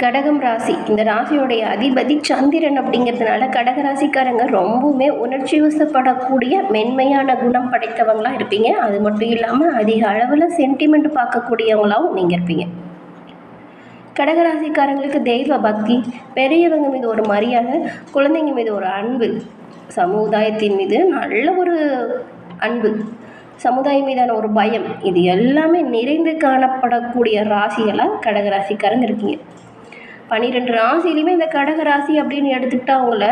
கடகம் ராசி, இந்த ராசியோடைய அதிபதி சந்திரன் அப்படிங்கிறதுனால கடகராசிக்காரங்க ரொம்பவுமே உணர்ச்சி வசப்படக்கூடிய மென்மையான குணம் படைத்தவங்களாக இருப்பீங்க. அது மட்டும் இல்லாமல் அதிக அளவில் சென்டிமெண்ட் பார்க்கக்கூடியவங்களாகவும் நீங்கள் இருப்பீங்க. கடகராசிக்காரங்களுக்கு தெய்வ பக்தி, பெரியவங்க மீது ஒரு மரியாதை, குழந்தைங்க மீது ஒரு அன்பு, சமுதாயத்தின் மீது நல்ல ஒரு அன்பு, சமுதாயம் மீதான ஒரு பயம், இது எல்லாமே நிறைந்து காணப்படக்கூடிய ராசிகளாக கடகராசிக்காரங்க இருக்கீங்க. 12 ராசிலையுமே இந்த கடகராசி அப்படின்னு எடுத்துக்கிட்டா அவங்கள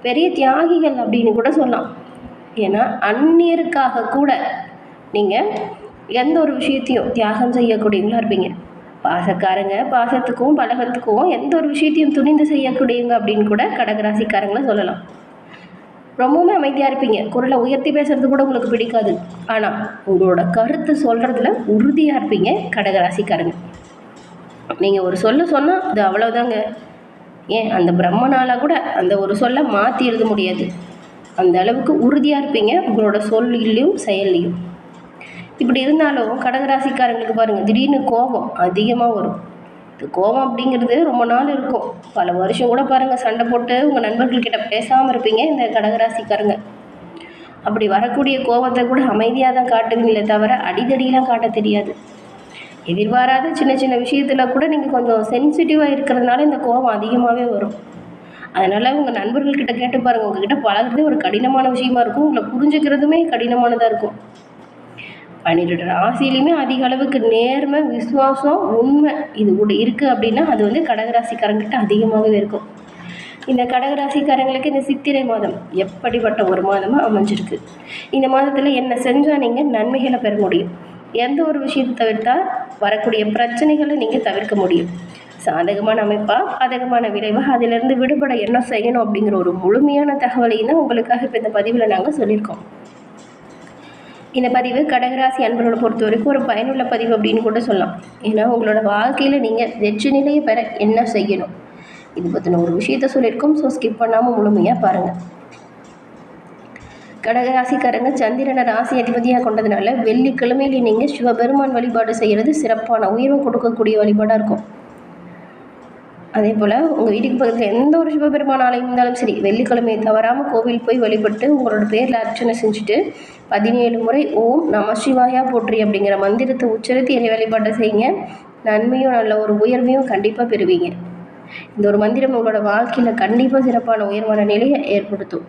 பெரிய தியாகிகள் அப்படின்னு கூட சொல்லலாம். ஏன்னா அந்நியருக்காக கூட நீங்கள் எந்த ஒரு விஷயத்தையும் தியாகம் செய்யக்கூடியவங்களா இருப்பீங்க. பாசக்காரங்க, பாசத்துக்கும் பழகத்துக்கும் எந்த ஒரு விஷயத்தையும் துணிந்து செய்யக்கூடியவங்க அப்படின்னு கூட கடகராசிக்காரங்களை சொல்லலாம். ரொம்பவுமே அமைதியாக இருப்பீங்க. குரலை உயர்த்தி பேசுறது கூட உங்களுக்கு பிடிக்காது. ஆனால் உங்களோட கருத்து சொல்கிறதுல உறுதியாக இருப்பீங்க கடகராசிக்காரங்க. நீங்கள் ஒரு சொன்னால் அது அவ்வளோதாங்க. ஏன் அந்த பிரம்மனால் கூட அந்த ஒரு சொல்லை மாற்றி எழுத முடியாது. அந்த அளவுக்கு உறுதியாக இருப்பீங்க உங்களோட சொல்லையும் செயல்லையும். இப்படி இருந்தாலும் கடகராசிக்காரங்களுக்கு பாருங்கள், திடீர்னு கோபம் அதிகமாக வரும். இது கோபம் அப்படிங்கிறது ரொம்ப நாள் இருக்கும். பல வருஷம் கூட பாருங்கள் சண்டை போட்டு உங்கள் நண்பர்கள்கிட்ட பேசாமல் இருப்பீங்க இந்த கடகராசிக்காரங்க. அப்படி வரக்கூடிய கோபத்தை கூட அமைதியாக தான் காட்டுவீங்களே தவிர அடிதடியெலாம் காட்ட தெரியாது. எதிர்பாராத சின்ன சின்ன விஷயத்தில் கூட நீங்கள் கொஞ்சம் சென்சிட்டிவாக இருக்கிறதுனால இந்த கோபம் அதிகமாகவே வரும். அதனால் உங்கள் நண்பர்கள்கிட்ட கேட்டு பாருங்கள், உங்ககிட்ட பழகுறதே ஒரு கடினமான விஷயமா இருக்கும். உங்களை புரிஞ்சுக்கிறதுமே கடினமானதாக இருக்கும். 12 ராசிலையுமே அதிக அளவுக்கு நேர்மை, விசுவாசம், உண்மை இது கூட இருக்குது அப்படின்னா அது வந்து கடகராசிக்காரங்கிட்ட அதிகமாகவே இருக்கும். இந்த கடகராசிக்காரங்களுக்கு இந்த சித்திரை மாதம் எப்படிப்பட்ட ஒரு மாதமாக அமைஞ்சிருக்கு. இந்த மாதத்தில் என்ன செஞ்சால் நீங்கள் நன்மைகளை பெற முடியும், எந்த ஒரு விஷயத்தை தவிர்த்தால் வரக்கூடிய பிரச்சனைகளை நீங்கள் தவிர்க்க முடியும், சாதகமான அமைப்பாக பாதகமான விளைவாக அதிலிருந்து விடுபட என்ன செய்யணும் அப்படிங்கிற ஒரு முழுமையான தகவலையும் தான் உங்களுக்காக இப்போ இந்த பதிவில் நாங்கள் சொல்லியிருக்கோம். இந்த பதிவு கடகராசி அன்பர்களை பொறுத்த வரைக்கும் ஒரு பயனுள்ள பதிவு அப்படின்னு கூட சொல்லலாம். ஏன்னா உங்களோட வாழ்க்கையில் நீங்கள் வெற்றி நிலையை பெற என்ன செய்யணும் இது பற்றின ஒரு விஷயத்த சொல்லியிருக்கோம். ஸோ ஸ்கிப் பண்ணாமல் முழுமையாக பாருங்கள். கடகராசிக்காரங்க சந்திரனை ராசி அதிபதியாக கொண்டதுனால வெள்ளிக்கிழமையில் நீங்கள் சிவபெருமான் வழிபாடு செய்கிறது சிறப்பான உயர்வு கொடுக்கக்கூடிய வழிபாடாக இருக்கும். அதே போல் உங்கள் வீட்டுக்கு பக்கத்தில் எந்த ஒரு சிவபெருமான் ஆலயம் இருந்தாலும் சரி, வெள்ளிக்கிழமையை தவறாமல் கோவில் போய் வழிபட்டு உங்களோட பேரில் அர்ச்சனை செஞ்சுட்டு 17 முறை ஓம் நம சிவாயா போற்றி அப்படிங்கிற மந்திரத்தை உச்சரித்து இறை வழிபாட்டை செய்யுங்க. நன்மையும் நல்ல ஒரு உயர்வையும் கண்டிப்பாக பெறுவீங்க. இந்த ஒரு மந்திரம் உங்களோட வாழ்க்கையில் கண்டிப்பாக சிறப்பான உயர்வான நிலையை ஏற்படுத்தும்.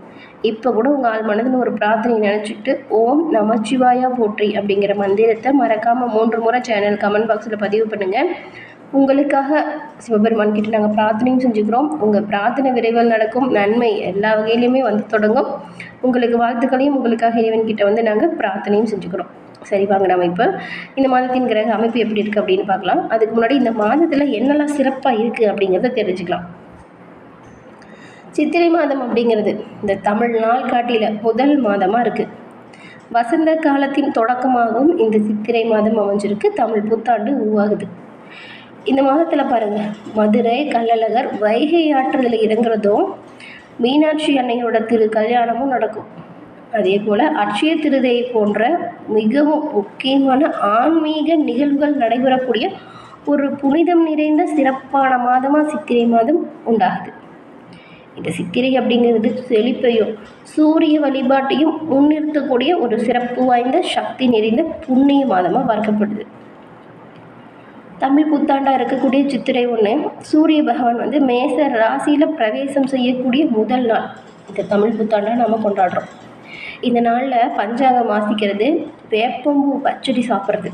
இப்போ கூட உங்கள் ஆள் மனதில் ஒரு பிரார்த்தனை நினச்சிட்டு ஓம் நமச்சிவாயா போற்றி அப்படிங்கிற மந்திரத்தை மறக்காமல் 3 முறை சேனல் கமெண்ட் பாக்ஸில் பதிவு பண்ணுங்கள். உங்களுக்காக சிவபெருமான் கிட்ட நாங்கள் பிரார்த்தனையும் செஞ்சுக்கிறோம். உங்கள் பிரார்த்தனை விரைவில் நடக்கும், நன்மை எல்லா வகையிலையுமே வந்து தொடங்கும். உங்களுக்கு வாழ்த்துக்களையும் உங்களுக்காக இறைவன் கிட்ட வந்து நாங்கள் பிரார்த்தனையும் செஞ்சுக்கிறோம். சரி, வாங்க நம்ம இப்போ இந்த மாதத்தின் கிரக அமைப்பு எப்படி இருக்குது அப்படின்னு பார்க்கலாம். அதுக்கு முன்னாடி இந்த மாதத்தில் என்னெல்லாம் சிறப்பாக இருக்குது அப்படிங்கிறத தெரிஞ்சுக்கலாம். சித்திரை மாதம் அப்படிங்கிறது இந்த தமிழ் நாள் காட்டியில் முதல் மாதமாக இருக்குது. வசந்த காலத்தின் தொடக்கமாகவும் இந்த சித்திரை மாதம் அமைஞ்சிருக்கு. தமிழ் புத்தாண்டு உருவாகுது. இந்த மாதத்தில் பாருங்கள், மதுரை கள்ளழகர் வைகை ஆற்றுதல் இறங்குறதும் மீனாட்சி அன்னையோட கல்யாணமும் நடக்கும். அதே போல் அட்சய திருதை போன்ற மிகவும் முக்கியமான ஆன்மீக நிகழ்வுகள் நடைபெறக்கூடிய ஒரு புனிதம் நிறைந்த சிறப்பான மாதமாக சித்திரை மாதம் உண்டாகுது. இந்த சித்திரை அப்படிங்கிறது செழிப்பையும் சூரிய வழிபாட்டையும் முன்னிறுத்தக்கூடிய ஒரு சிறப்பு வாய்ந்த சக்தி நிறைந்த புண்ணிய மாதமாக பார்க்கப்படுது. தமிழ் புத்தாண்டாக இருக்கக்கூடிய சித்திரை 1 சூரிய பகவான் வந்து மேச ராசியில் பிரவேசம் செய்யக்கூடிய முதல் நாள் இந்த தமிழ் புத்தாண்டாக நாம் கொண்டாடுறோம். இந்த நாளில் பஞ்சாங்கம் வாசிக்கிறது, வேப்பம்பூ பச்சடி சாப்பிட்றது,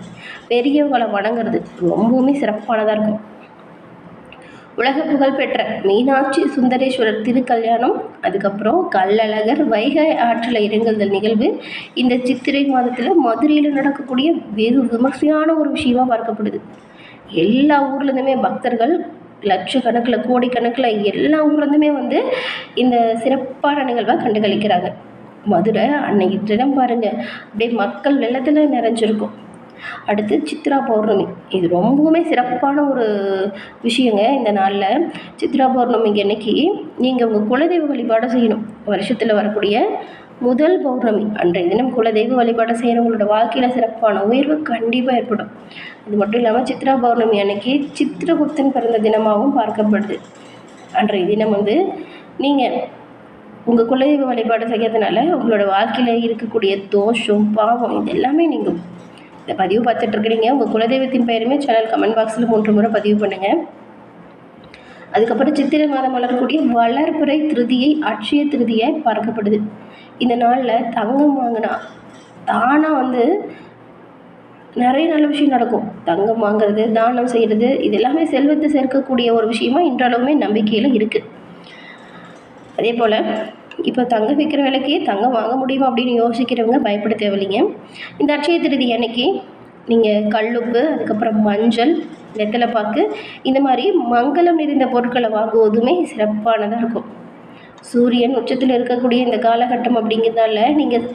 பெரியவங்களை வணங்குறது ரொம்பவுமே சிறப்பானதாக இருக்கும். உலக புகழ்பெற்ற மீனாட்சி சுந்தரேஸ்வரர் திருக்கல்யாணம், அதுக்கப்புறம் கள்ளழகர் வைகை ஆற்றில் இறங்குதல் நிகழ்வு இந்த சித்திரை மாதத்தில் மதுரையில் நடக்கக்கூடிய வெகு விமர்சையான ஒரு விஷயமாக பார்க்கப்படுது. எல்லா ஊர்லேருந்துமே பக்தர்கள் லட்சக்கணக்கில் கோடிக்கணக்கில் எல்லா ஊர்லேருந்துமே வந்து இந்த சிறப்பான நிகழ்வை கண்டுகளிக்கிறாங்க. மதுரை அன்னைக்கு தினம் பாருங்கள் அப்படியே மக்கள் வெள்ளத்தில் நிறைஞ்சிருக்கும். அடுத்து சித்ரா பௌர்ணமி, இது ரொம்பவுமே சிறப்பான ஒரு விஷயங்க. இந்த நாளில் சித்ரா பௌர்ணமிக்கு அன்னைக்கு நீங்கள் உங்கள் குலதெய்வ வழிபாடு செய்யணும். வருஷத்தில் வரக்கூடிய முதல் பௌர்ணமி அன்றைய தினம் குலதெய்வ வழிபாடு செய்கிறவங்களோட வாழ்க்கையில் சிறப்பான உயர்வு கண்டிப்பாக ஏற்படும். இது மட்டும் இல்லாமல் சித்ரா பௌர்ணமி அன்னைக்கு சித்திரகுப்தன் பிறந்த தினமாகவும் பார்க்கப்படுது. அன்றைய தினம் நீங்கள் உங்கள் குலதெய்வ வழிபாடு செய்யறதுனால உங்களோட வாழ்க்கையில் இருக்கக்கூடிய தோஷம் பாவம் இது எல்லாமே நீங்கும். இந்த பதிவு பார்த்துட்டு இருக்கிறீங்க, உங்கள் குலதெய்வத்தின் பெயருமே சேனல் கமெண்ட் பாக்ஸில் 3 முறை பதிவு பண்ணுங்கள். அதுக்கப்புறம் சித்திரை மாதம் வளரக்கூடிய வளர்பிறை திருதியை அட்சய திருதியாய் பார்க்கப்படுது. இந்த நாளில் தங்கம் வாங்கினா தானாக நிறைய நல்ல விஷயம் நடக்கும். தங்கம் வாங்குறது, தானம் செய்கிறது, இது எல்லாமே செல்வத்தை சேர்க்கக்கூடிய ஒரு விஷயமா இன்றளவுமே நம்பிக்கையில் இருக்குது. அதே போல் இப்போ தங்கம் விற்கிற விலைக்கே தங்கம் வாங்க முடியுமா அப்படின்னு யோசிக்கிறவங்க பயப்பட தேவையில்லைங்க. இந்த அட்சய திருதி அன்னைக்கு நீங்கள் கல்லுப்பு, அதுக்கப்புறம் மஞ்சள், வெத்தலைப்பாக்கு இந்த மாதிரி மங்களம் நிறைந்த பொருட்களை வாங்குவதுமே சிறப்பானதாக இருக்கும். சூரியன் உச்சத்தில் இருக்கக்கூடிய இந்த காலகட்டம் அப்படிங்கிறதால நீங்கள்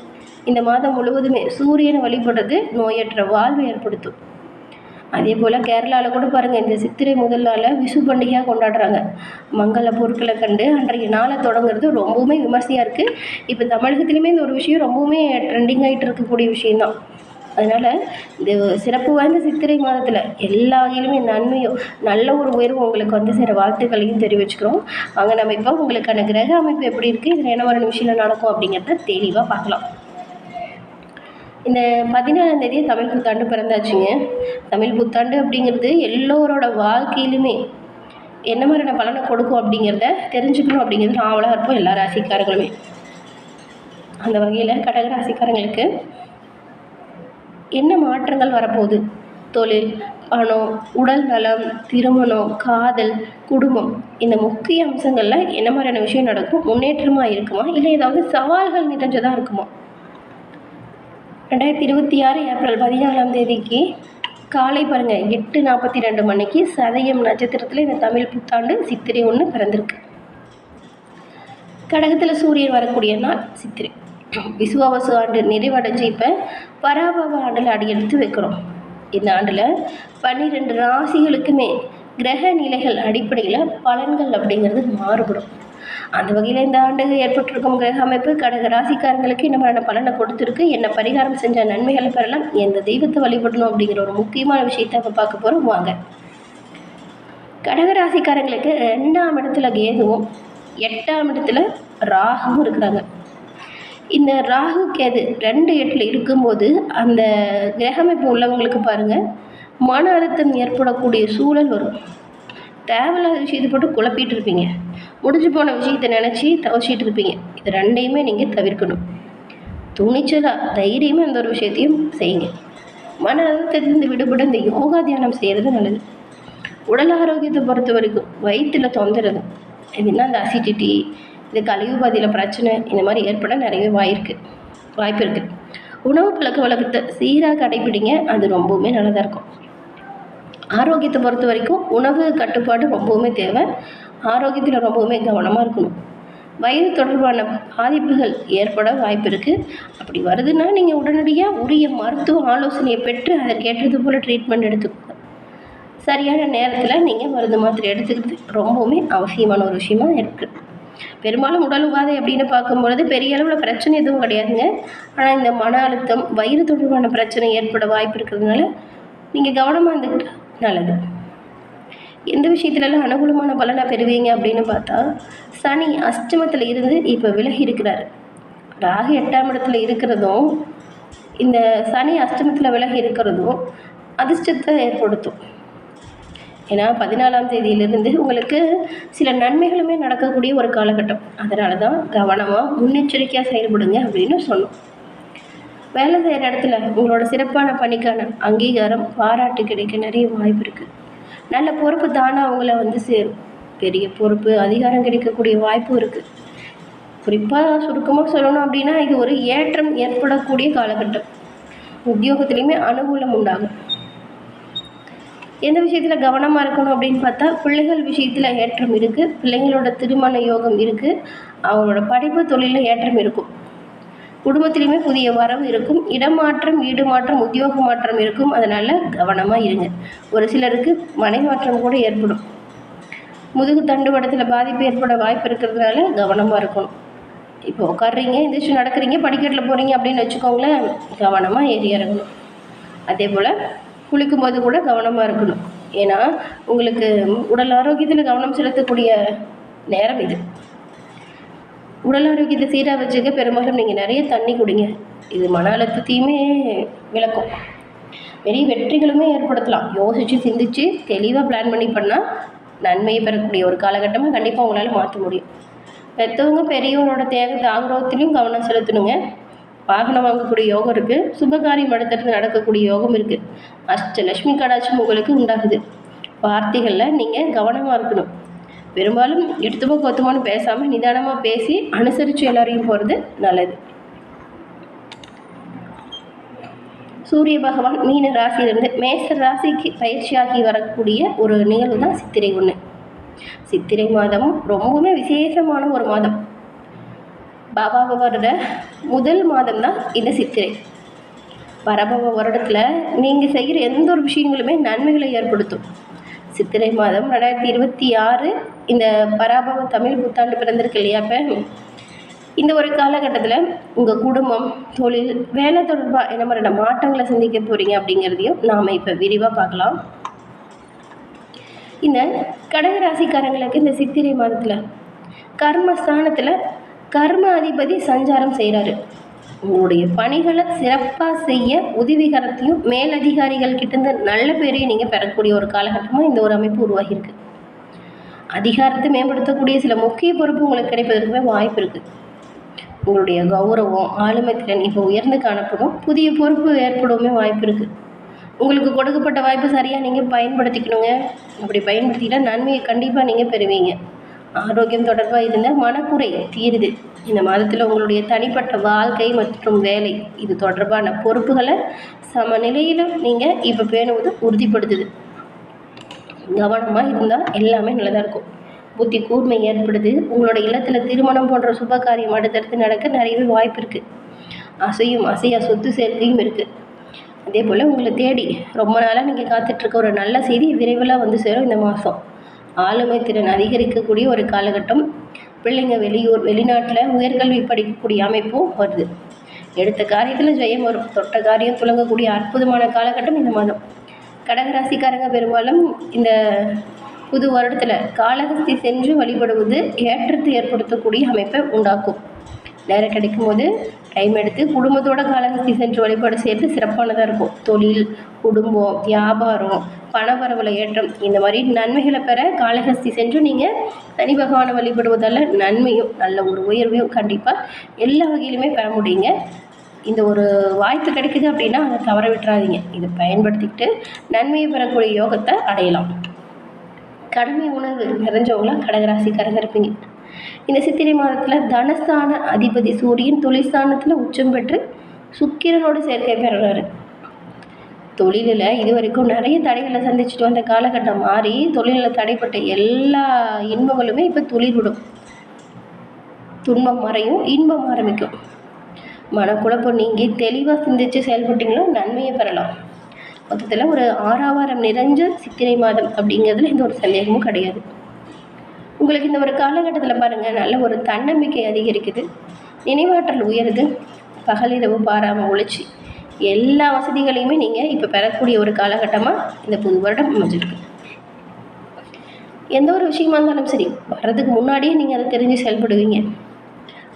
இந்த மாதம் முழுவதுமே சூரியனை வழிபடுறது நோயற்ற வாழ்வை ஏற்படுத்தும். அதே போல் கேரளாவில் கூட பாருங்கள், இந்த சித்திரை முதல் நாளில் விசு பண்டிகையாக கொண்டாடுறாங்க. மங்கள பொருட்களை கண்டு அன்றைய நாளை தொடங்குறது ரொம்பவுமே விமர்சையாக இருக்குது. இப்போ தமிழகத்துலேயுமே இந்த ஒரு விஷயம் ரொம்பவுமே ட்ரெண்டிங் ஆகிட்டு இருக்கக்கூடிய விஷயந்தான். அதனால் இந்த சிறப்பு வாய்ந்த சித்திரை மாதத்தில் எல்லா வகையிலுமே நன்மையும் நல்ல ஒரு உயர்வு உங்களுக்கு சேர வாழ்த்துக்களையும் தெரிவிச்சுக்கிறோம். அங்கே நம்ம இப்போ உங்களுக்கான கிரக அமைப்பு எப்படி இருக்குது, இதில் என்ன ஒரு நிமிஷம் நடக்கும் அப்படிங்கிறத தெளிவாக பார்க்கலாம். இந்த 14ஆம் தேதி தமிழ் புத்தாண்டு பிறந்தாச்சுங்க. தமிழ் புத்தாண்டு அப்படிங்கிறது எல்லோரோட வாழ்க்கையிலுமே என்ன மாதிரியான பலனை கொடுக்கும் அப்படிங்கிறத தெரிஞ்சுக்கணும் அப்படிங்கிறது ஆவலாக இருப்போம் எல்லா ராசிக்காரங்களுமே. அந்த வகையில் கடக ராசிக்காரங்களுக்கு என்ன மாற்றங்கள் வரப்போகுது, தொழில், பணம், உடல் நலம், திருமணம், காதல், குடும்பம், இந்த முக்கிய அம்சங்களில் என்ன மாதிரியான விஷயம் நடக்கும், முன்னேற்றமாக இருக்குமா இல்லை ஏதாவது சவால்கள் நிறைஞ்சதாக இருக்குமா? 2026 ஏப்ரல் 14ஆம் தேதிக்கு காலை பாருங்கள் 8:42 மணிக்கு சதயம் நட்சத்திரத்தில் இந்த தமிழ் புத்தாண்டு சித்திரை 1 பிறந்திருக்கு. கடகத்தில் சூரியன் வரக்கூடிய நாள் சித்திரை. விசுவாவசு ஆண்டு நிறைவடைஞ்சு இப்போ பராபவ ஆண்டில் அடியெடுத்து வைக்கிறோம். இந்த ஆண்டில் 12 ராசிகளுக்குமே கிரக நிலைகள் அடிப்படையில் பலன்கள் அப்படிங்கிறது மாறுபடும். அந்த வகையில் இந்த ஆண்டு ஏற்பட்டிருக்கும் கிரக அமைப்பு கடக ராசிக்காரங்களுக்கு என்ன மாதிரியான பலனை கொடுத்துருக்கு, என்ன பரிகாரம் செஞ்ச நன்மைகளை பெறலாம், எந்த தெய்வத்தை வழிபடணும் அப்படிங்கிற ஒரு முக்கியமான விஷயத்தை நம்ம பார்க்க போகிறோம். வாங்க. கடக ராசிக்காரங்களுக்கு 2ஆம் இடத்துல கேதுவும் 8ஆம் இடத்துல ராகுவும் இருக்கிறாங்க. இந்த ராகு கேது 2-8 இருக்கும்போது அந்த கிரகமைப்பு உள்ளவங்களுக்கு பாருங்கள் மன அழுத்தம் ஏற்படக்கூடிய சூழல் வரும். தேவையில்லாத விஷயத்தை போட்டு குழப்பிட்டு இருப்பீங்க. முடிஞ்சு போன விஷயத்தை நினச்சி தவச்சிட்டு இருப்பீங்க. இது 2ஐயுமே நீங்கள் தவிர்க்கணும். துணிச்சலாக தைரியமாக இந்த ஒரு விஷயத்தையும் செய்யுங்க. மன அழுத்தத்திலிருந்து விடுபட இந்த யோகா தியானம் செய்கிறது நல்லது. உடல் ஆரோக்கியத்தை பொறுத்த வரைக்கும் வயிற்றில் தொந்தரவு இதுன்னா இந்த அசிடிட்டி, இந்த கழிவு பாதையில் பிரச்சனை இந்த மாதிரி ஏற்பட நிறைய வாய்ப்பு இருக்குது. உணவு பழக்க வழக்கத்தை சீராக கடைப்பிடிங்க, அது ரொம்பவுமே நல்லதாக இருக்கும். ஆரோக்கியத்தை பொறுத்த வரைக்கும் உணவு கட்டுப்பாடு ரொம்பவுமே தேவை. ஆரோக்கியத்தில் ரொம்பவுமே கவனமாக இருக்கணும். வயது தொடர்பான பாதிப்புகள் ஏற்பட வாய்ப்பு இருக்குது. அப்படி வருதுன்னா நீங்கள் உடனடியாக உரிய மருத்துவ ஆலோசனையை பெற்று அதற்கேற்றது போல் ட்ரீட்மெண்ட் எடுத்துக்கோங்க. சரியான நேரத்தில் நீங்கள் மருந்து மாத்திரை எடுத்துக்கிறது ரொம்பவுமே அவசியமான ஒரு விஷயமா இருக்குது. பெரும்பாலும் உடல் உபாதை அப்படின்னு பார்க்கும்பொழுது பெரிய அளவில் பிரச்சனை எதுவும் கிடையாதுங்க. ஆனால் இந்த மன அழுத்தம், வயிறு தொடர்பான பிரச்சனை ஏற்பட வாய்ப்பு இருக்கிறதுனால நீங்கள் கவனமாக இருந்துக்கிட்டு நல்லது. எந்த விஷயத்துலலாம் அனுகூலமான பலனை பெறுவீங்க அப்படின்னு பார்த்தா, சனி அஷ்டமத்தில் இருந்து இப்போ விலகி இருக்கிறாரு. ராகு 8ஆம் இடத்துல இருக்கிறதும் இந்த சனி அஷ்டமத்தில் விலகி இருக்கிறதும் அதிர்ஷ்டத்தை ஏற்படுத்தும். ஏன்னா 14ஆம் தேதியிலிருந்து உங்களுக்கு சில நன்மைகளுமே நடக்கக்கூடிய ஒரு காலகட்டம். அதனால தான் கவனமாக முன்னெச்சரிக்கையாக செயல்படுங்க அப்படின்னு சொன்னோம். வேலை செய்கிற இடத்துல உங்களோட சிறப்பான பணிக்கான அங்கீகாரம், பாராட்டு கிடைக்க நிறைய வாய்ப்பு இருக்குது. நல்ல பொறுப்பு தானே அவங்கள சேரும். பெரிய பொறுப்பு, அதிகாரம் கிடைக்கக்கூடிய வாய்ப்பும் இருக்குது. குறிப்பாக சுருக்கமாக சொல்லணும் அப்படின்னா இது ஒரு ஏற்றம் ஏற்படக்கூடிய காலகட்டம். உத்தியோகத்துலேயுமே அனுகூலம் உண்டாகும். எந்த விஷயத்தில் கவனமாக இருக்கணும் அப்படின்னு பார்த்தா, பிள்ளைகள் விஷயத்தில் ஏற்றம் இருக்குது. பிள்ளைங்களோட திருமண யோகம் இருக்குது. அவங்களோட படிப்பு தொழிலில் ஏற்றம் இருக்கும். குடும்பத்திலையுமே புதிய வரவு இருக்கும். இடமாற்றம், வீடு மாற்றம், உத்தியோக மாற்றம் இருக்கும். அதனால் கவனமாக இருங்க. ஒரு சிலருக்கு மனை மாற்றம் கூட ஏற்படும். முதுகு தண்டுவடத்தில் பாதிப்பு ஏற்பட வாய்ப்பு இருக்கிறதுனால கவனமாக இருக்கணும். இப்போ உட்காடுறீங்க, எந்திரிச்சு நடக்கிறீங்க, படிக்கட்டில் போகிறீங்க அப்படின்னு வச்சுக்கோங்களேன், கவனமாக ஏறி இறங்கணும். அதே போல் குளிக்கும்போது கூட கவனமாக இருக்கணும். ஏன்னா உங்களுக்கு உடல் ஆரோக்கியத்தில் கவனம் செலுத்தக்கூடிய நேரம் இது. உடல் ஆரோக்கியத்தை சீராக வச்சுக்க பெரும்பாலும் நீங்கள் நிறைய தண்ணி குடிங்க. இது மன அழுத்தத்தையுமே விளக்கும். பெரிய வெற்றிகளுமே ஏற்படுத்தலாம். யோசித்து சிந்தித்து தெளிவாக பிளான் பண்ணி பண்ணால் நன்மையை பெறக்கூடிய ஒரு காலகட்டமாக கண்டிப்பாக உங்களால் மாற்ற முடியும். பெற்றவங்க பெரியவங்களோட ஆக்ரோகத்திலையும் கவனம் செலுத்தணுங்க. வாகனம் வாங்கக்கூடிய யோகம் இருக்குது. சுபகாரியம் அடுத்தடுத்து நடக்கக்கூடிய யோகம் இருக்குது. அஷ்டலட்சுமி கடாட்சம் உங்களுக்கு உண்டாகுது. வார்த்தைகளில் நீங்கள் கவனமாக இருக்கணும். பெரும்பாலும் எடுத்துமோ கொத்துமோன்னு பேசாமல் நிதானமாக பேசி அனுசரித்து எல்லாரையும் போகிறது நல்லது. சூரிய பகவான் மீன ராசியிலிருந்து மேச ராசிக்கு பயிற்சியாகி வரக்கூடிய ஒரு நிகழ்வு தான் சித்திரை 1. சித்திரை மாதம் ரொம்பவுமே விசேஷமான ஒரு மாதம். பாபாவை வருட முதல் மாதம் தான் இந்த சித்திரை. பரபவ வருடத்தில் நீங்கள் செய்கிற எந்த ஒரு விஷயங்களுமே நன்மைகளை ஏற்படுத்தும். சித்திரை மாதம் 2026 இந்த பராபவ தமிழ் புத்தாண்டு பிறந்திருக்கு இல்லையா? இப்போ இந்த ஒரு காலகட்டத்தில் உங்கள் குடும்பம், தொழில், வேலை தொடர்பாக என்ன மாதிரியான மாற்றங்களை சந்திக்க போகிறீங்க அப்படிங்கிறதையும் நாம் இப்போ விரிவாக பார்க்கலாம். இந்த கடகராசிக்காரங்களுக்கு இந்த சித்திரை மாதத்தில் கர்மஸ்தானத்தில் கர்ம அதிபதி சஞ்சாரம் செய்கிறாரு. உங்களுடைய பணிகளை சிறப்பாக செய்ய உதவிகரத்தையும் மேலதிகாரிகள் கிட்டேருந்து நல்ல பேரையும் நீங்கள் பெறக்கூடிய ஒரு காலகட்டமாக இந்த ஒரு அமைப்பு உருவாகியிருக்கு. அதிகாரத்தை மேம்படுத்தக்கூடிய சில முக்கிய பொறுப்பு உங்களுக்கு கிடைப்பதற்குமே வாய்ப்பு இருக்குது. உங்களுடைய கௌரவம், ஆளுமை திறன் இப்போ உயர்ந்து காணப்படும். புதிய பொறுப்பு ஏற்படவுமே வாய்ப்பு இருக்குது. உங்களுக்கு கொடுக்கப்பட்ட வாய்ப்பு சரியாக நீங்கள் பயன்படுத்திக்கணுங்க. அப்படி பயன்படுத்திக்கிட்டால் நன்மையை கண்டிப்பாக நீங்கள் பெறுவீங்க. ஆரோக்கியம் தொடர்பாக இருந்த மனக்குறை தீருது. இந்த மாதத்தில் உங்களுடைய தனிப்பட்ட வாழ்க்கை மற்றும் வேலை இது தொடர்பான பொறுப்புகளை சமநிலையில் நீங்கள் இப்போ பேணுவது உறுதிப்படுத்துது. கவனமாக இருந்தால் எல்லாமே நல்லதாக இருக்கும். புத்தி கூர்மை ஏற்படுது. உங்களோட இல்லத்தில் திருமணம் போன்ற சுப காரியம் அடுத்தடுத்து நடக்க நிறையவே வாய்ப்பு இருக்குது. அசையா சொத்து சேர்க்கையும் இருக்குது. அதே போல் உங்களை தேடி ரொம்ப நாளாக நீங்கள் காத்துட்ருக்க ஒரு நல்ல செய்தி விரைவில் வந்து சேரும். இந்த மாதம் ஆளுமை திறன் அதிகரிக்கக்கூடிய ஒரு காலகட்டம். பிள்ளைங்க வெளியூர், வெளிநாட்டில் உயர்கல்வி படிக்கக்கூடிய அமைப்பும் வருது. எடுத்த காரியத்தில் ஜெயம் வரும். தொட்ட காரியம் துலங்கக்கூடிய அற்புதமான காலகட்டம் இந்த மாதம். கடகராசிக்காரங்க பெரும்பாலும் இந்த புது வருடத்தில் காளஹஸ்தி சென்று வழிபடுவது ஏற்றத்தை ஏற்படுத்தக்கூடிய அமைப்பை உண்டாக்கும். நேரம் கிடைக்கும் போது டைம் எடுத்து குடும்பத்தோட காளஹஸ்தி சென்று வழிபாடு செய்கிறது சிறப்பானதாக இருக்கும். தொழில், குடும்பம், வியாபாரம், பணவரவுல ஏற்றம் இந்த மாதிரி நன்மைகளை பெற காளஹஸ்தி சென்று நீங்கள் சனி பகவானை வழிபடுவதால் நன்மையும் நல்ல ஒரு உயர்வையும் கண்டிப்பாக எல்லா வகையிலுமே பெற முடியுங்க. இந்த ஒரு வாய்ப்பு கிடைக்குது அப்படின்னா அதை தவற விட்டுறாதீங்க. இதை பயன்படுத்திக்கிட்டு நன்மையை பெறக்கூடிய யோகத்தை அடையலாம். கடமை உணர்வு நிறைஞ்சவங்களாம் கடகராசிக்காரங்க இருப்பீங்க. இந்த சித்திரை மாதத்தில் தனஸ்தான அதிபதி சூரியன் தொழில்ஸ்தானத்தில் உச்சம் பெற்று சுக்கிரனோடு சேர்க்கை பெறுறாரு. தொழிலில் இது வரைக்கும் நிறைய தடைகளை சந்திச்சுட்டு வந்த காலகட்டம் மாறி தொழிலில் தடைப்பட்ட எல்லா இன்பங்களுமே இப்போ துளிர்விடும். துன்பம் மறையும், இன்பம் ஆரம்பிக்கும். மனக்குழப்பம் நீங்கி தெளிவாக சிந்தித்து செயல்பட்டீங்களோ நன்மையை பெறலாம். மொத்தத்தில் ஒரு ஆறாவாரம் நிறைஞ்ச சித்திரை மாதம் அப்படிங்கிறதுல எந்த ஒரு சந்தேகமும் கிடையாது. உங்களுக்கு இந்த ஒரு காலகட்டத்தில் பாருங்கள், நல்ல ஒரு தன்னம்பிக்கை அதிகரிக்குது, நினைவாற்றல் உயருது, பகலிரவு பாராமல் உழைச்சி எல்லா வசதிகளையுமே நீங்கள் இப்போ பெறக்கூடிய ஒரு காலகட்டமாக இந்த புது வருடம் அமைஞ்சிருக்கு. எந்த ஒரு விஷயமா இருந்தாலும் சரி, வர்றதுக்கு முன்னாடியே நீங்கள் அதை தெரிஞ்சு செயல்படுவீங்க.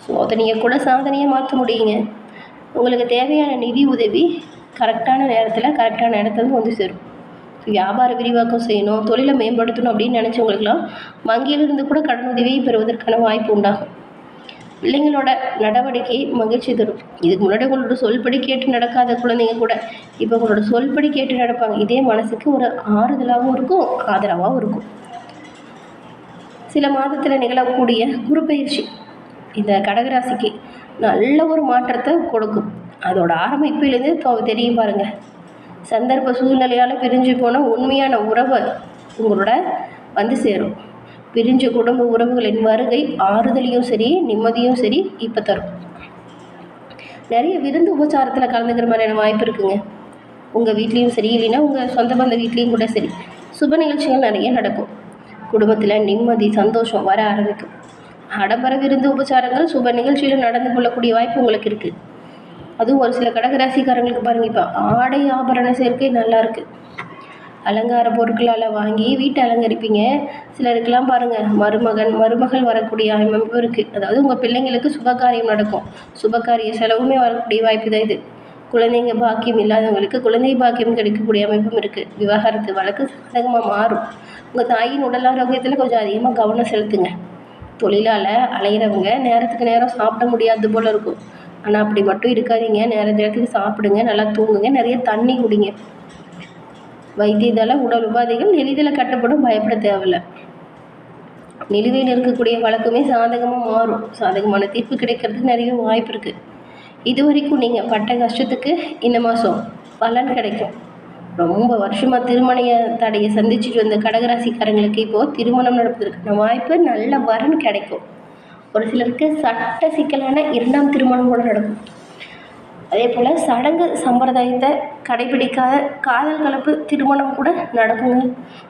சோதனையை கூட சாதனையை மாற்ற முடியுங்க. உங்களுக்கு தேவையான நிதி உதவி கரெக்டான நேரத்தில் கரெக்டான இடத்துல வந்து சேரும். வியாபார விரிவாக்கம் செய்யணும், தொழிலை மேம்படுத்தணும் அப்படின்னு நினச்சவங்களுக்கெல்லாம் வங்கியிலிருந்து கூட கடன் உதவியை பெறுவதற்கான வாய்ப்பு உண்டாகும். பிள்ளைங்களோட நடவடிக்கை மகிழ்ச்சி தரும். இதுக்கு முன்னாடி உங்களோட சொல்படி கேட்டு நடக்காத குழந்தைங்க கூட இப்போ உங்களோட சொல்படி கேட்டு நடப்பாங்க. இதே மனசுக்கு ஒரு ஆறுதலாகவும் இருக்கும், ஆதரவாகவும் இருக்கும். சில மாதத்தில் நிகழக்கூடிய குரு பயிற்சி இந்த கடகராசிக்கு நல்ல ஒரு மாற்றத்தை கொடுக்கும். அதோட ஆரம்பம் இப்போலேருந்து தெரியும் பாருங்கள். சந்தர்ப்ப சூழ்நிலையால் பிரிஞ்சு போன உண்மையான உறவை உங்களோட வந்து சேரும். பிரிஞ்ச குடும்ப உறவுகளின் வருகை ஆறுதலையும் சரி நிம்மதியும் சரி இப்போ தரும். நிறைய விருந்து உபச்சாரத்தில் கலந்துக்கிற மாதிரியான வாய்ப்பு இருக்குங்க. உங்கள் வீட்லேயும் சரி, இல்லைன்னா உங்கள் சொந்த பந்த வீட்லேயும் கூட சரி, சுப நிகழ்ச்சிகள் நிறைய நடக்கும். குடும்பத்தில் நிம்மதி சந்தோஷம் வர ஆரம்பிக்கும். ஆடம்பர விருந்து உபச்சாரங்கள் சுப நிகழ்ச்சியில் நடந்து கொள்ளக்கூடிய வாய்ப்பு உங்களுக்கு இருக்குது. அதுவும் ஒரு சில கடகராசிக்காரங்களுக்கு பாருங்கள், இப்போ ஆடை ஆபரண சேர்க்கை நல்லாயிருக்கு. அலங்கார பொருட்களால் வாங்கி வீட்டை அலங்கரிப்பீங்க. சிலருக்கெல்லாம் பாருங்கள், மருமகள் வரக்கூடிய அமைப்பு இருக்குது. அதாவது உங்கள் பிள்ளைங்களுக்கு சுபகாரியம் நடக்கும். சுபகாரிய செலவுமே வரக்கூடிய வாய்ப்பு தான் இது. குழந்தைங்க பாக்கியம் இல்லாதவங்களுக்கு குழந்தை பாக்கியம் கிடைக்கக்கூடிய அமைப்பும் இருக்குது. விவாகரத்து வழக்கு சாதகமாக மாறும். உங்கள் தாயின் உடல் ஆரோக்கியத்தில் கொஞ்சம் அதிகமாக கவனம் செலுத்துங்க. தொழிலால் அலையிறவங்க நேரத்துக்கு நேரம் சாப்பிட முடியாது போல் இருக்கும். ஆனால் அப்படி மட்டும் இருக்காதீங்க. நேரத்துக்கு சாப்பிடுங்க, நல்லா தூங்குங்க, நிறைய தண்ணி குடிங்க. வைத்தியத்தால் உடல் உபாதைகள் எளிதில் கட்டப்படும், பயப்பட தேவையில்லை. நிலுவையில் இருக்கக்கூடிய வழக்குமே சாதகமாக மாறும். சாதகமான தீர்ப்பு கிடைக்கிறதுக்கு நிறைய வாய்ப்பு இருக்குது. இது வரைக்கும் நீங்கள் பட்ட கஷ்டத்துக்கு இந்த மாதம் பலன் கிடைக்கும். ரொம்ப வருஷமாக திருமண தடையை சந்திச்சுட்டு வந்த கடகராசிக்காரங்களுக்கு இப்போது திருமணம் நடப்பதற்கான வாய்ப்பு, நல்ல வரன் கிடைக்கும். ஒரு சிலருக்கு சட்ட சிக்கலான 2ஆம் திருமணம் கூட நடக்கும். அதே போல் சடங்கு சம்பிரதாயத்தை கடைபிடிக்காத காதல் கலப்பு திருமணம் கூட நடக்குங்க.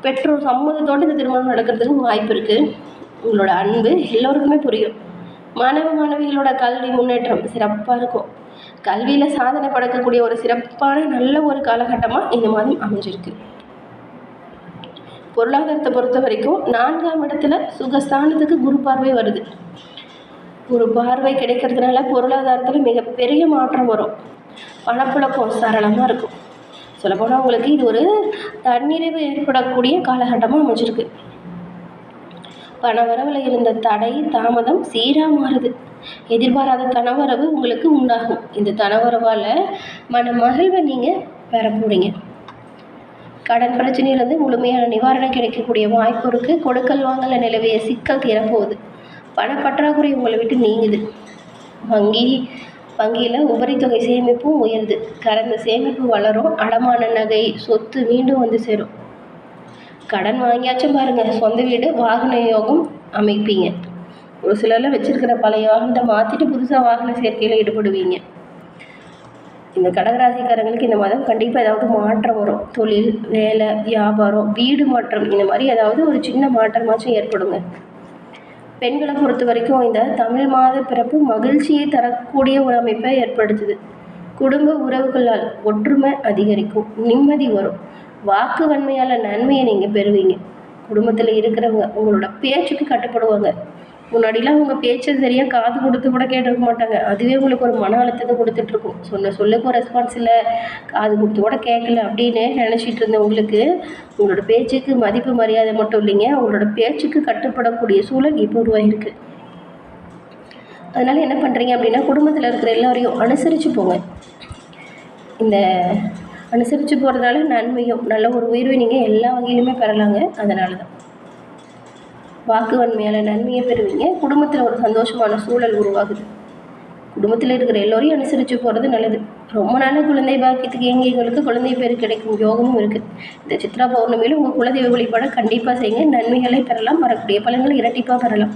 பெற்றோர் சம்மதத்தோடு இந்த திருமணம் நடக்கிறதுக்கு வாய்ப்பு இருக்குது. உங்களோட அன்பு எல்லோருக்குமே புரியும். மாணவிகளோட கல்வி முன்னேற்றம் சிறப்பாக இருக்கும். கல்வியில் சாதனை படைக்கக்கூடிய ஒரு சிறப்பான நல்ல ஒரு காலகட்டமாக இந்த மாதம் அமைஞ்சிருக்கு. பொருளாதாரத்தை பொறுத்த வரைக்கும் 4ஆம் இடத்துல சுகஸ்தானத்துக்கு குரு பார்வை வருது. ஒரு பார்வை கிடைக்கிறதுனால பொருளாதாரத்தில் மிகப்பெரிய மாற்றம் வரும். பணப்புழக்கம் சரளமாக இருக்கும். சொல்லப்போனால் உங்களுக்கு இது ஒரு தன்னிறைவு ஏற்படக்கூடிய காலகட்டமாக அமைஞ்சிருக்கு. பணவரவில் இருந்த தடை தாமதம் சீராக மாறுது. எதிர்பாராத தனவரவு உங்களுக்கு உண்டாகும். இந்த தனவரவால் மன மகிழ்வை நீங்கள் பெற போகிறீங்க. கடன் பிரச்சனையிலேருந்து முழுமையான நிவாரணம் கிடைக்கக்கூடிய வாய்ப்பு இருக்குது. கொடுக்கல் வாங்கல நிலவிய சிக்கல் தீரப்போகுது. பணப்பற்றாக்குறை உங்களை விட்டு நீங்குது. வங்கியில் உபரித்தொகை சேமிப்பும் உயருது. கடந்த சேமிப்பு வளரும். அடமான நகை சொத்து மீண்டும் வந்து சேரும். கடன் வாங்கியாச்சும் பாருங்கள், சொந்த வீடு வாகன யோகம் அமைப்பீங்க. ஒரு சிலரில் வச்சுருக்கிற பழைய வாகனத்தை மாற்றிட்டு புதுசாக வாகன சேர்க்கையில் ஈடுபடுவீங்க. இந்த கடகராசிக்காரங்களுக்கு இந்த மாதம் கண்டிப்பாக ஏதாவது மாற்றம் வரும். தொழில், வேலை, வியாபாரம், வீடு மாற்றம், இந்த மாதிரி ஏதாவது ஒரு சின்ன மாற்றமாச்சும் ஏற்படுங்க. பெண்களை பொறுத்த வரைக்கும் இந்த தமிழ் மாத பிறப்பு மகிழ்ச்சியை தரக்கூடிய ஒரு அமைப்பை ஏற்படுத்துது. குடும்ப உறவுகளால் ஒற்றுமை அதிகரிக்கும். நிம்மதி வரும். வாக்கு வன்மையால் நன்மையை நீங்கள் பெறுவீங்க. குடும்பத்தில் இருக்கிறவங்க உங்களோட பேச்சுக்கு கட்டுப்படுவாங்க. முன்னாடிலாம் உங்கள் பேச்சை சரியாக காது கொடுத்து கூட கேட்டிருக்க மாட்டாங்க. அதுவே உங்களுக்கு ஒரு மன அழுத்தத்தை கொடுத்துட்ருக்கும். சொல்லுக்கு ஒரு ரெஸ்பான்ஸ் இல்லை, காது கொடுத்து கூட கேட்கல அப்படின்னு நினச்சிட்டு இருந்த உங்களுக்கு உங்களோட பேச்சுக்கு மதிப்பு மரியாதை மட்டும் இல்லைங்க, உங்களோட பேச்சுக்கு கட்டுப்படக்கூடிய சூழல் இப்போ உருவாகிருக்கு. அதனால் என்ன பண்ணுறீங்க அப்படின்னா, குடும்பத்தில் இருக்கிற எல்லோரையும் அனுசரித்து போங்க. இந்த அனுசரித்து போகிறதால நன்மையும் நல்ல ஒரு உயர்வை நீங்கள் எல்லா வகையிலுமே பெறலாங்க. அதனால தான் வாக்கு வன்மையால் நன்மையை பெறுவீங்க. குடும்பத்தில் ஒரு சந்தோஷமான சூழல் உருவாகுது. குடும்பத்தில் இருக்கிற எல்லோரையும் அனுசரித்து போகிறது நல்லது. ரொம்ப நாள் குழந்தை பாக்கியத்துக்கு எங்களுக்கு குழந்தை பேர் கிடைக்கும் யோகமும் இருக்குது. இந்த சித்ரா பௌர்ணமியில் உங்கள் குலதெய்வ வழிபாடை கண்டிப்பாக செய்யுங்க. நன்மைகளை பெறலாம். வரக்கூடிய பலன்கள் இரட்டிப்பாக பெறலாம்.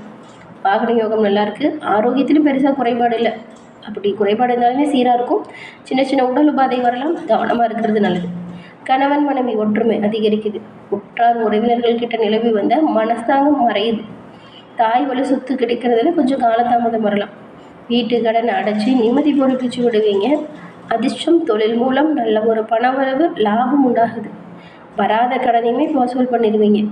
வாகன யோகம் நல்லாயிருக்கு. ஆரோக்கியத்திலும் பெருசாக குறைபாடு இல்லை. அப்படி குறைபாடு இருந்தாலுமே சீராக இருக்கும். சின்ன சின்ன உடல் உபாதை வரலாம். கவனமாக இருக்கிறது நல்லது. கணவன் மனைவி ஒற்றுமை அதிகரிக்குது. உற்றார் உறவினர்கள் கிட்ட நிலவி வந்த மனஸ்தாங்கம் மறையுது. தாய் வலு சொத்து கிடைக்கிறதுல கொஞ்சம் காலதாமதம் வரலாம். வீட்டு கடன் அடைச்சி நிம்மதி பொறுப்பிச்சு விடுவீங்க. அதிர்ஷ்டம் தொழில் மூலம் நல்ல ஒரு பணவரவு லாபம் உண்டாகுது. வராத கடனையுமே வசூல் பண்ணிடுவீங்க.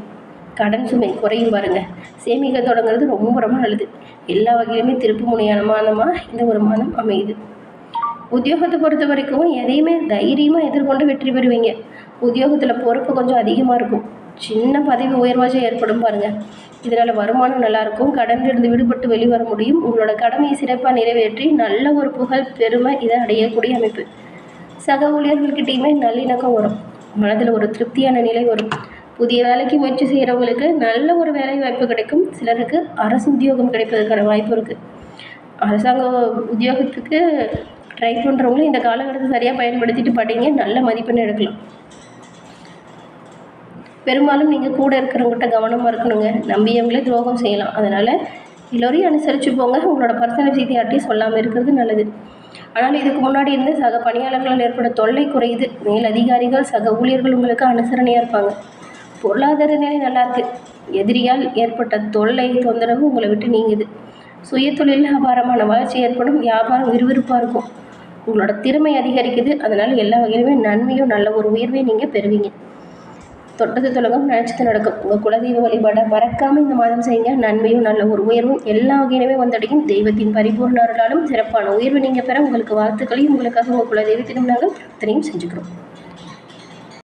கடன் சுமை குறையும் பாருங்க. சேமிக்க தொடங்குறது ரொம்ப ரொம்ப நல்லது. எல்லா வகையிலுமே திருப்பு முனையான மாதமாக இந்த ஒரு மாதம் அமையுது. உத்தியோகத்தை பொறுத்த வரைக்கும் எதையுமே தைரியமாக எதிர்கொண்டு வெற்றி பெறுவீங்க. உத்தியோகத்தில் பொறுப்பு கொஞ்சம் அதிகமாக இருக்கும். சின்ன பதவி உயர்வாச்சும் ஏற்படும் பாருங்கள். இதனால் வருமானம் நல்லாயிருக்கும். கடனிலிருந்து விடுபட்டு வெளிவர முடியும். உங்களோட கடமையை சிறப்பாக நிறைவேற்றி நல்ல ஒரு புகழ் பெருமை இதை அடையக்கூடிய அமைப்பு. சக ஊழியர்கள்கிட்டையுமே நல்லிணக்கம் வரும். மனதில் ஒரு திருப்தியான நிலை வரும். புதிய வேலைக்கு முயற்சி செய்கிறவங்களுக்கு நல்ல ஒரு வேலை வாய்ப்பு கிடைக்கும். சிலருக்கு அரசு உத்தியோகம் கிடைப்பதற்கான வாய்ப்பு இருக்குது. அரசாங்க உத்தியோகத்துக்கு ட்ரை பண்ணுறவங்களும் இந்த காலகட்டத்தை சரியாக பயன்படுத்திட்டு படிங்க. நல்ல மதிப்பெண் எடுக்கலாம். பெரும்பாலும் நீங்கள் கூட இருக்கிறவங்ககிட்ட கவனமாக இருக்கணுங்க. நம்பியவங்களே துரோகம் செய்யலாம். அதனால் எல்லோரையும் அனுசரித்து போங்க. உங்களோட பர்சனல் விஷயத்தை யார்ட்டையும் சொல்லாமல் இருக்கிறது நல்லது. ஆனால் இதுக்கு முன்னாடி இருந்து சக பணியாளர்களால் ஏற்பட தொல்லை குறையுது. மேல் அதிகாரிகள் சக ஊழியர்கள் உங்களுக்கு அனுசரணையாக இருப்பாங்க. பொருளாதார நிலை நல்லாயிருக்கு. எதிரியால் ஏற்பட்ட தொல்லை தொந்தரவு உங்களை விட்டு நீங்குது. சுயதொழிலில் அபாரமான வளர்ச்சி ஏற்படும். வியாபாரம் விறுவிறுப்பாக இருக்கும். உங்களோட திறமை அதிகரிக்குது. அதனால் எல்லா வகையிலுமே நன்மையும் நல்ல ஒரு உயர்வையும் நீங்கள் பெறுவீங்க. தொட்டது தொடங்கும், நினச்சது நடக்கும். உங்கள் குலதெய்வ வழிபாடை மறக்காமல் இந்த மாதம் செய்யுங்க. நன்மையும் நல்ல ஒரு உயர்வும் எல்லா வகையிலுமே வந்தடையும். தெய்வத்தின் பரிபூர்ண அருளாலும் சிறப்பான உயர்வு நீங்கள் பெற உங்களுக்கு வாழ்த்துக்களையும் உங்களுக்காக உங்கள் குலதெய்வத்திடம் நாங்கள் பிரார்த்தனையும் செஞ்சுக்கிறோம்.